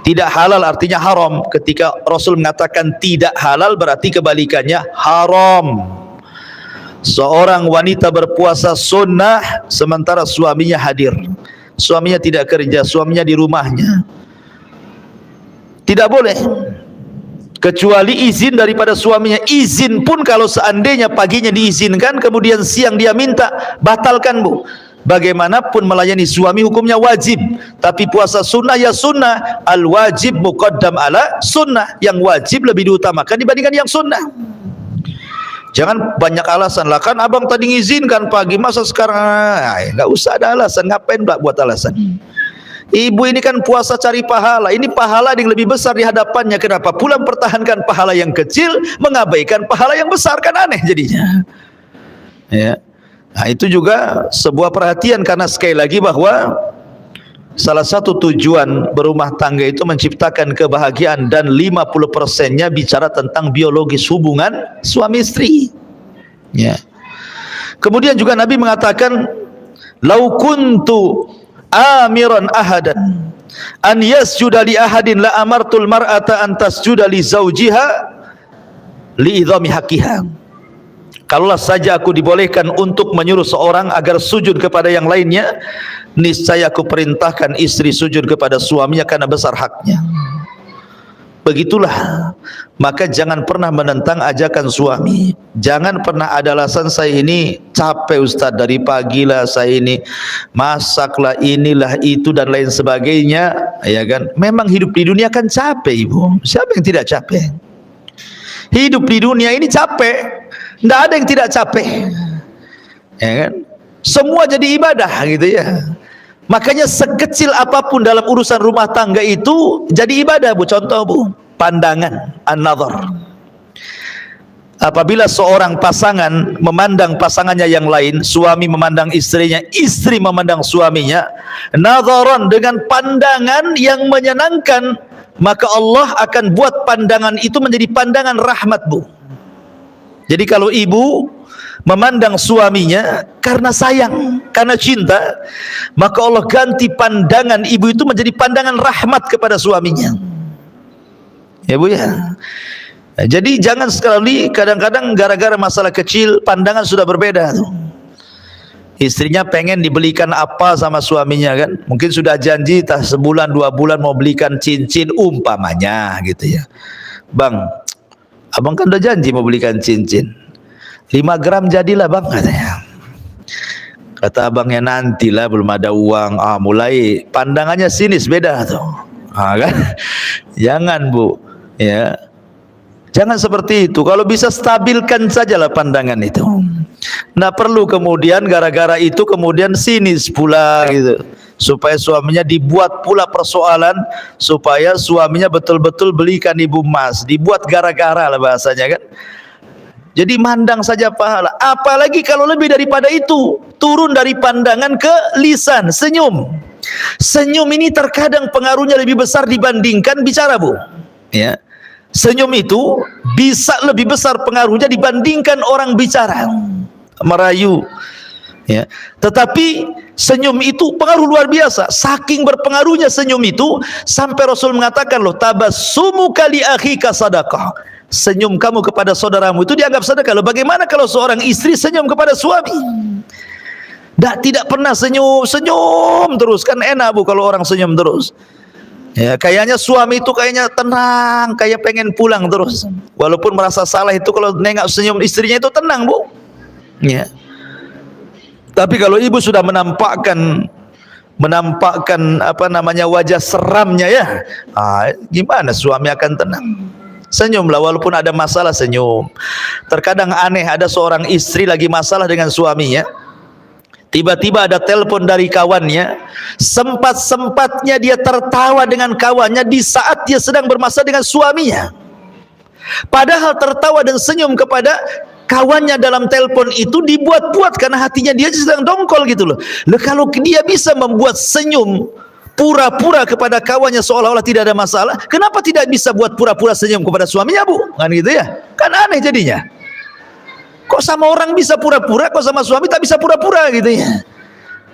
Tidak halal artinya haram. Ketika Rasul mengatakan tidak halal, berarti kebalikannya haram. Seorang wanita berpuasa sunnah sementara suaminya hadir, suaminya tidak kerja, suaminya di rumahnya, tidak boleh kecuali izin daripada suaminya. Izin pun kalau seandainya paginya diizinkan kemudian siang dia minta, batalkan, Bu. Bagaimanapun melayani suami hukumnya wajib, tapi puasa sunnah ya sunnah. Al wajib muqaddam ala sunnah, yang wajib lebih diutamakan dibandingkan yang sunnah. Jangan banyak alasan, lah kan abang tadi ngizinkan pagi, masa sekarang? Nggak usah ada alasan, ngapain buat alasan? Ibu ini kan puasa cari pahala, ini pahala yang lebih besar di hadapannya. Kenapa pula mempertahankan pahala yang kecil, mengabaikan pahala yang besar? Kan aneh jadinya. Ya. Nah, itu juga sebuah perhatian, karena sekali lagi bahwa salah satu tujuan berumah tangga itu menciptakan kebahagiaan, dan 50%-nya bicara tentang biologis hubungan suami istri. Ya. Kemudian juga Nabi mengatakan, lau kuntu amiran ahadan an yasjuda li ahadin la amartul mar'ata an tasjuda li zawjiha li idhami haqqiha. Kalaulah saja aku dibolehkan untuk menyuruh seorang agar sujud kepada yang lainnya, niscaya aku perintahkan istri sujud kepada suaminya karena besar haknya. Begitulah, maka jangan pernah menentang ajakan suami. Jangan pernah ada alasan, saya ini capek Ustaz, dari pagi lah saya ini masaklah, inilah itu dan lain sebagainya, ya kan? Memang hidup di dunia kan capek, Ibu. Siapa yang tidak capek? Hidup di dunia ini capek. Tidak ada yang tidak capek, ya kan? Semua jadi ibadah gitu ya. Makanya sekecil apapun dalam urusan rumah tangga itu jadi ibadah, Bu. Contoh, Bu, pandangan, an-nazar. Apabila seorang pasangan memandang pasangannya yang lain, suami memandang istrinya, istri memandang suaminya, nazaran, dengan pandangan yang menyenangkan, maka Allah akan buat pandangan itu menjadi pandangan rahmat, Bu. Jadi kalau ibu memandang suaminya karena sayang, karena cinta, maka Allah ganti pandangan ibu itu menjadi pandangan rahmat kepada suaminya. Ya, Bu, ya. Jadi jangan sekali, kadang-kadang gara-gara masalah kecil pandangan sudah berbeda tuh. Istrinya pengen dibelikan apa sama suaminya kan, mungkin sudah janji tak sebulan 2 bulan mau belikan cincin umpamanya gitu ya. Bang, abang kan udah janji mau belikan cincin 5 gram jadilah bang, katanya. Kata abangnya, nantilah, belum ada uang. Mulai pandangannya sinis, beda tuh. Kan? Jangan, Bu, ya. Jangan seperti itu. Kalau bisa stabilkan sajalah pandangan itu. Nah, perlu kemudian gara-gara itu kemudian sinis pula gitu. Supaya suaminya dibuat pula persoalan, supaya suaminya betul-betul belikan ibu emas, dibuat gara-gara lah bahasanya kan. Jadi mandang saja pahala. Apalagi kalau lebih daripada itu, turun dari pandangan ke lisan, senyum. Senyum ini terkadang pengaruhnya lebih besar dibandingkan bicara, Bu. Ya. Senyum itu bisa lebih besar pengaruhnya dibandingkan orang bicara, merayu. Ya. Tetapi senyum itu pengaruh luar biasa. Saking berpengaruhnya senyum itu sampai Rasul mengatakan, loh, tabassumuka li akhika sadaqah. Senyum kamu kepada saudaramu itu dianggap sedekah. Loh, bagaimana kalau seorang istri senyum kepada suami? Tidak pernah senyum terus, kan enak, Bu, kalau orang senyum terus. Ya, kayaknya suami itu kayaknya tenang, kayak pengen pulang terus. Walaupun merasa salah itu, kalau nengok senyum istrinya itu tenang, Bu. Ya. Tapi kalau ibu sudah menampakkan wajah seramnya ya, gimana suami akan tenang? Senyumlah, walaupun ada masalah senyum. Terkadang aneh, ada seorang istri lagi masalah dengan suaminya. Tiba-tiba ada telepon dari kawannya. Sempat-sempatnya dia tertawa dengan kawannya di saat dia sedang bermasalah dengan suaminya. Padahal tertawa dan senyum kepada kawannya dalam telepon itu dibuat-buat karena hatinya dia sedang dongkol gitu loh. Kalau dia bisa membuat senyum pura-pura kepada kawannya seolah-olah tidak ada masalah, kenapa tidak bisa buat pura-pura senyum kepada suaminya, Bu? Kan gitu ya? Kan aneh jadinya. Kok sama orang bisa pura-pura, kok sama suami tak bisa pura-pura gitu ya?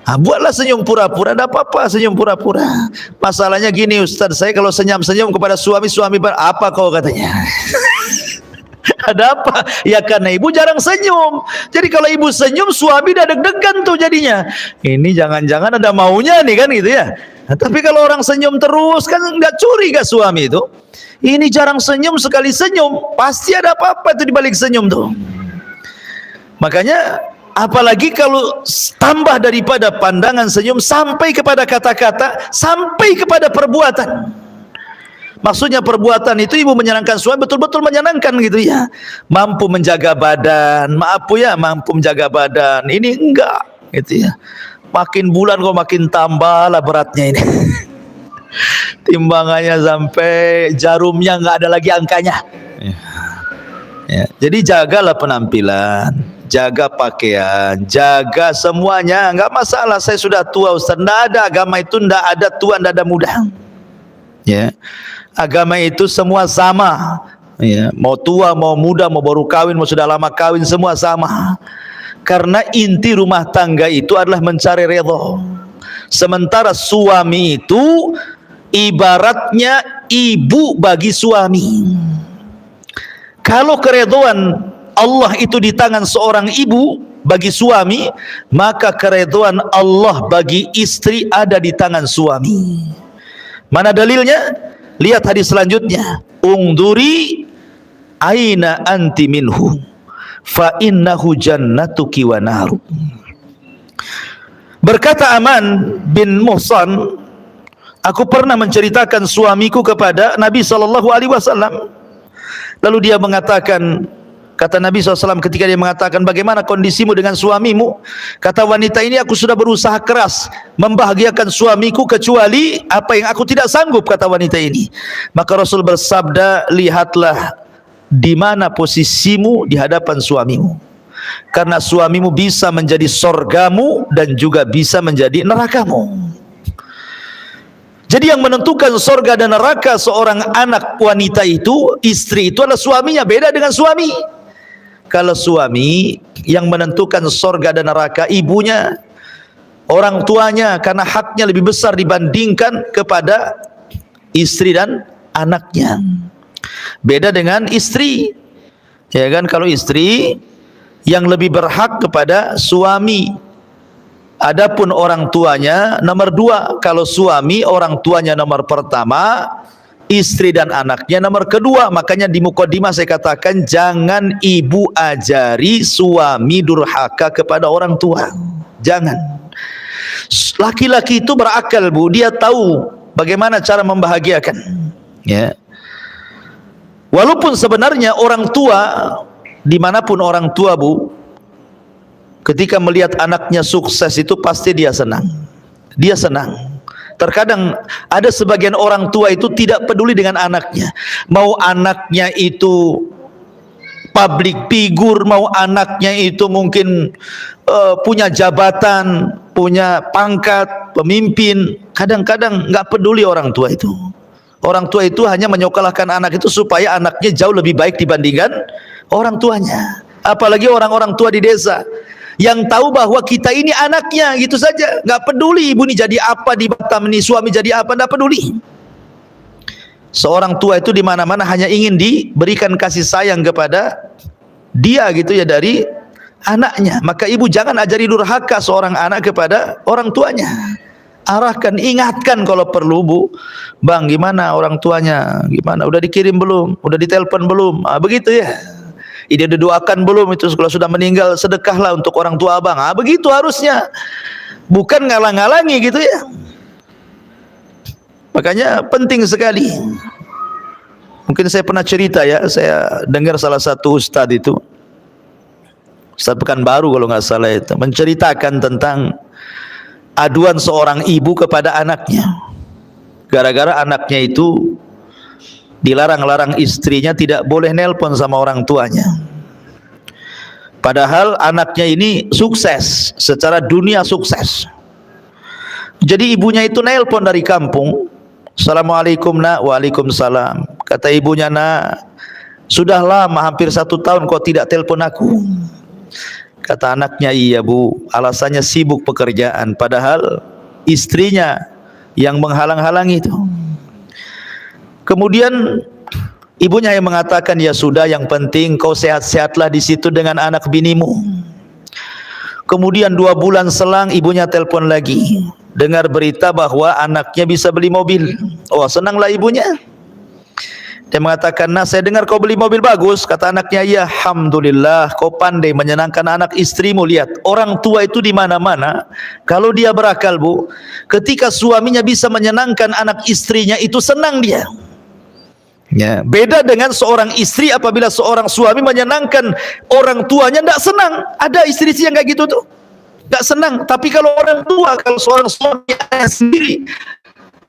Buatlah senyum pura-pura, ada apa-apa senyum pura-pura. Masalahnya gini Ustaz, saya kalau senyum-senyum kepada suami apa kau katanya? Ada apa? Ya karena ibu jarang senyum. Jadi kalau ibu senyum, suami udah deg-degan tuh jadinya. Ini jangan-jangan ada maunya nih kan gitu ya. Tapi kalau orang senyum terus kan nggak curiga suami itu. Ini jarang senyum, sekali senyum pasti ada apa-apa itu di balik senyum tuh. Makanya apalagi kalau tambah daripada pandangan senyum sampai kepada kata-kata, sampai kepada perbuatan. Maksudnya perbuatan itu ibu menyenangkan suami, betul-betul menyenangkan gitu ya. Mampu menjaga badan, mampu menjaga badan. Ini enggak gitu ya. Makin bulan kok makin tambah lah beratnya ini. Timbangannya sampai jarumnya enggak ada lagi angkanya. Ya, jadi jagalah penampilan, jaga pakaian, jaga semuanya, enggak masalah. Saya sudah tua Ustaz, enggak ada agama itu, enggak ada tua, enggak ada muda. Ya. Agama itu semua sama. Ya, mau tua, mau muda, mau baru kawin, mau sudah lama kawin, semua sama. Karena inti rumah tangga itu adalah mencari redha. Sementara suami itu ibaratnya ibu bagi suami. Kalau keridhaan Allah itu di tangan seorang ibu bagi suami, maka keridhaan Allah bagi istri ada di tangan suami. Mana dalilnya? Lihat hadis selanjutnya. Ungduri aina anti minhu fa innahu jannatuki wa naru. Berkata Aman bin Muhsan, aku pernah menceritakan suamiku kepada Nabi SAW. Lalu dia mengatakan, kata Nabi SAW ketika dia mengatakan, bagaimana kondisimu dengan suamimu? Kata wanita ini, aku sudah berusaha keras membahagiakan suamiku kecuali apa yang aku tidak sanggup, kata wanita ini. Maka Rasul bersabda, lihatlah di mana posisimu di hadapan suamimu. Karena suamimu bisa menjadi sorgamu dan juga bisa menjadi nerakamu. Jadi yang menentukan sorga dan neraka seorang anak wanita itu, istri itu adalah suaminya, beda dengan suami. Kalau suami yang menentukan sorga dan neraka ibunya, orang tuanya, karena haknya lebih besar dibandingkan kepada istri dan anaknya. Beda dengan istri, ya kan? Kalau istri yang lebih berhak kepada suami. Adapun orang tuanya nomor dua. Kalau suami orang tuanya nomor pertama, istri dan anaknya nomor kedua. Makanya di mukadimah saya katakan jangan ibu ajari suami durhaka kepada orang tua. Jangan. Laki-laki itu berakal, Bu, dia tahu bagaimana cara membahagiakan. Ya. Walaupun sebenarnya orang tua, dimanapun orang tua, Bu, ketika melihat anaknya sukses itu pasti dia senang. Dia senang. Terkadang ada sebagian orang tua itu tidak peduli dengan anaknya. Mau anaknya itu public figure, mau anaknya itu mungkin punya jabatan, punya pangkat, pemimpin. Kadang-kadang nggak peduli orang tua itu. Orang tua itu hanya menyokolahkan anak itu supaya anaknya jauh lebih baik dibandingkan orang tuanya. Apalagi orang-orang tua di desa yang tahu bahwa kita ini anaknya, gitu saja, nggak peduli ibu ini jadi apa di Batam ini, suami jadi apa, nggak peduli. Seorang tua itu di mana-mana hanya ingin diberikan kasih sayang kepada dia gitu ya dari anaknya. Maka ibu jangan ajari durhaka seorang anak kepada orang tuanya. arahkan, ingatkan kalau perlu, Bu. Bang, gimana orang tuanya? Gimana? Udah dikirim belum? Udah ditelepon belum? Begitu ya. Dia didoakan belum itu kalau sudah meninggal, sedekahlah untuk orang tua abang. Begitu harusnya. Bukan ngalang-ngalangi gitu ya. Makanya penting sekali. Mungkin saya pernah cerita ya, saya dengar salah satu ustadz itu, Ustadz Pekanbaru kalau nggak salah itu, menceritakan tentang aduan seorang ibu kepada anaknya. Gara-gara anaknya itu dilarang-larang istrinya tidak boleh nelpon sama orang tuanya. Padahal anaknya ini sukses, secara dunia sukses. Jadi ibunya itu nelpon dari kampung. Assalamualaikum nak. Waalaikumsalam. Kata ibunya, nak, sudah lama hampir 1 tahun kau tidak telepon aku. Kata anaknya, iya Bu, alasannya sibuk pekerjaan. Padahal istrinya yang menghalang-halangi itu. Kemudian ibunya yang mengatakan, ya sudah, yang penting kau sehat-sehatlah di situ dengan anak binimu. Kemudian 2 bulan selang ibunya telepon lagi, dengar berita bahwa anaknya bisa beli mobil. Oh, senanglah ibunya. Dia mengatakan, nah saya dengar kau beli mobil bagus. Kata anaknya, ya alhamdulillah, kau pandai menyenangkan anak istrimu. Lihat, orang tua itu di mana-mana, kalau dia berakal, Bu, ketika suaminya bisa menyenangkan anak istrinya, itu senang dia. Ya, beda dengan seorang istri apabila seorang suami menyenangkan orang tuanya, tidak senang. Ada istri yang kayak gitu tuh, tidak senang. Tapi kalau orang tua, kalau seorang suami sendiri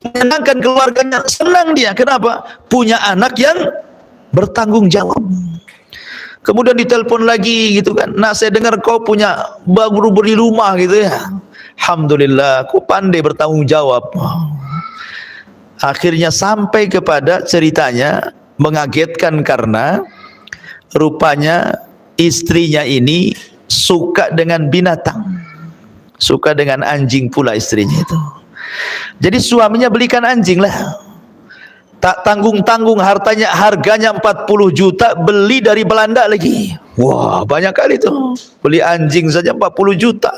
menyenangkan keluarganya, senang dia. Kenapa? Punya anak yang bertanggung jawab. Kemudian ditelepon lagi gitu kan, nah saya dengar kau punya baru beli rumah gitu ya. Alhamdulillah, kau pandai bertanggung jawab. Akhirnya sampai kepada ceritanya mengagetkan karena rupanya istrinya ini suka dengan binatang, suka dengan anjing pula istrinya itu. Jadi suaminya belikan anjing lah, tak tanggung-tanggung, harganya 40 juta, beli dari Belanda lagi. Wah, banyak kali tuh, beli anjing saja 40 juta,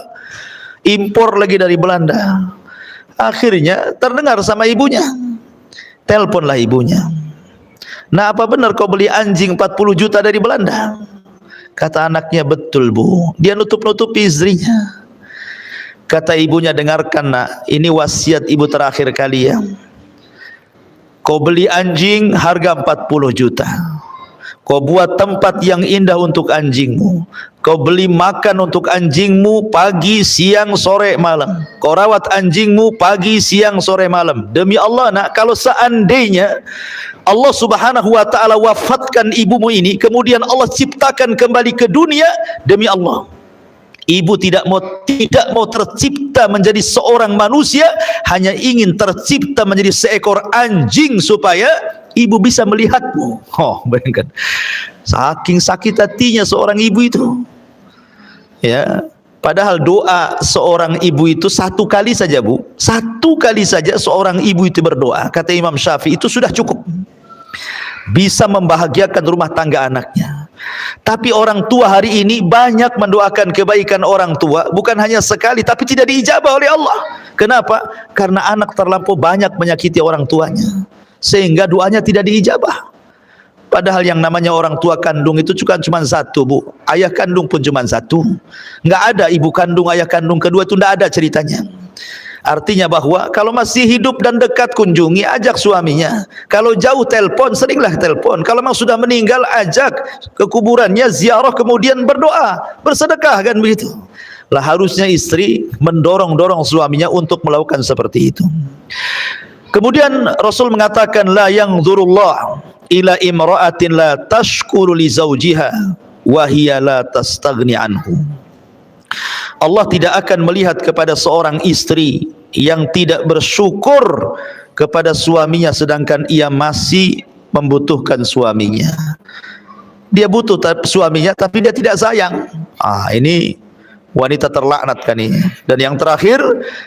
impor lagi dari Belanda. Akhirnya terdengar sama ibunya, teleponlah ibunya, nah apa benar kau beli anjing 40 juta dari Belanda? Kata anaknya, betul Bu. Dia nutup-nutupi istrinya. Kata ibunya, dengarkan nak, ini wasiat ibu terakhir kali ya. Kau beli anjing harga 40 juta. Kau buat tempat yang indah untuk anjingmu. Kau beli makan untuk anjingmu pagi, siang, sore, malam. Kau rawat anjingmu pagi, siang, sore, malam. Demi Allah nak, kalau seandainya Allah subhanahu wa ta'ala wafatkan ibumu ini, kemudian Allah ciptakan kembali ke dunia, demi Allah, ibu tidak mau tercipta menjadi seorang manusia, hanya ingin tercipta menjadi seekor anjing supaya ibu bisa melihatmu. Oh, bayangkan, saking sakit hatinya seorang ibu itu. Ya, padahal doa seorang ibu itu 1 kali saja, Bu. 1 kali saja seorang ibu itu berdoa, kata Imam Syafi'i, itu sudah cukup bisa membahagiakan rumah tangga anaknya. Tapi orang tua hari ini banyak mendoakan kebaikan orang tua, bukan hanya sekali, tapi tidak diijabah oleh Allah. Kenapa? Karena anak terlampau banyak menyakiti orang tuanya, sehingga doanya tidak diijabah. Padahal yang namanya orang tua kandung itu cuma 1, Bu. Ayah kandung pun cuma 1. Nggak ada ibu kandung, ayah kandung kedua, itu nggak ada ceritanya. Artinya bahwa kalau masih hidup dan dekat, kunjungi, ajak suaminya. Kalau jauh, telepon, seringlah telepon. Kalau memang sudah meninggal, ajak ke kuburannya, ziarah, kemudian berdoa, bersedekah, kan begitu. Lah harusnya istri mendorong-dorong suaminya untuk melakukan seperti itu. Kemudian Rasul mengatakan, la yanzurullah ila imra'atin la tashkuru li zawjiha wa hiya la tastaghni anhu. Allah tidak akan melihat kepada seorang istri yang tidak bersyukur kepada suaminya sedangkan ia masih membutuhkan suaminya. Dia butuh suaminya tapi dia tidak sayang. Ini wanita terlaknat kan ini. Dan yang terakhir,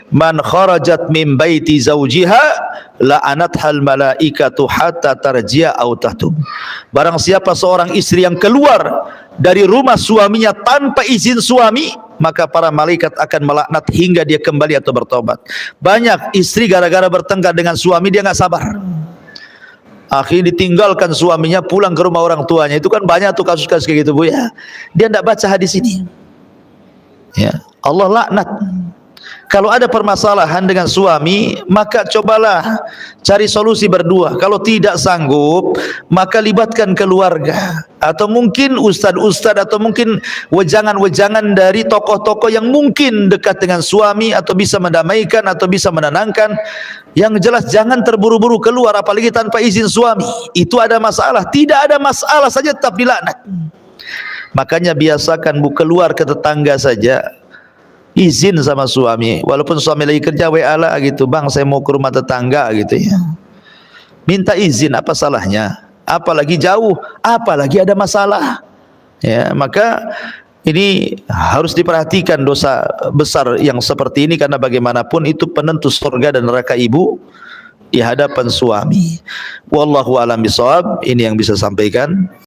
man kharajat min baiti zawjiha la'anathal malaikatu hatta tarji'a aw tahtub. Barang siapa seorang istri yang keluar dari rumah suaminya tanpa izin suami, maka para malaikat akan melaknat hingga dia kembali atau bertobat. Banyak istri gara-gara bertengkar dengan suami dia nggak sabar, akhirnya ditinggalkan suaminya pulang ke rumah orang tuanya. Itu kan banyak tuh kasus-kasus kayak gitu Bu ya. Dia tidak baca hadis ini ya, Allah laknat. Kalau ada permasalahan dengan suami, maka cobalah cari solusi berdua. Kalau tidak sanggup, maka libatkan keluarga, atau mungkin ustad-ustad, atau mungkin wejangan-wejangan dari tokoh-tokoh yang mungkin dekat dengan suami, atau bisa mendamaikan, atau bisa menenangkan. Yang jelas jangan terburu-buru keluar, apalagi tanpa izin suami. Itu ada masalah. Tidak ada masalah saja tetap dilaknat. Makanya biasakan Bu, keluar ke tetangga saja, izin sama suami, walaupun suami lagi kerja, WA lah gitu, bang saya mau ke rumah tetangga gitu ya, minta izin, apa salahnya? Apalagi jauh, apalagi ada masalah ya. Maka ini harus diperhatikan dosa besar yang seperti ini, karena bagaimanapun itu penentu surga dan neraka ibu di hadapan suami. Wallahu a'lam bishawab. Ini yang bisa sampaikan.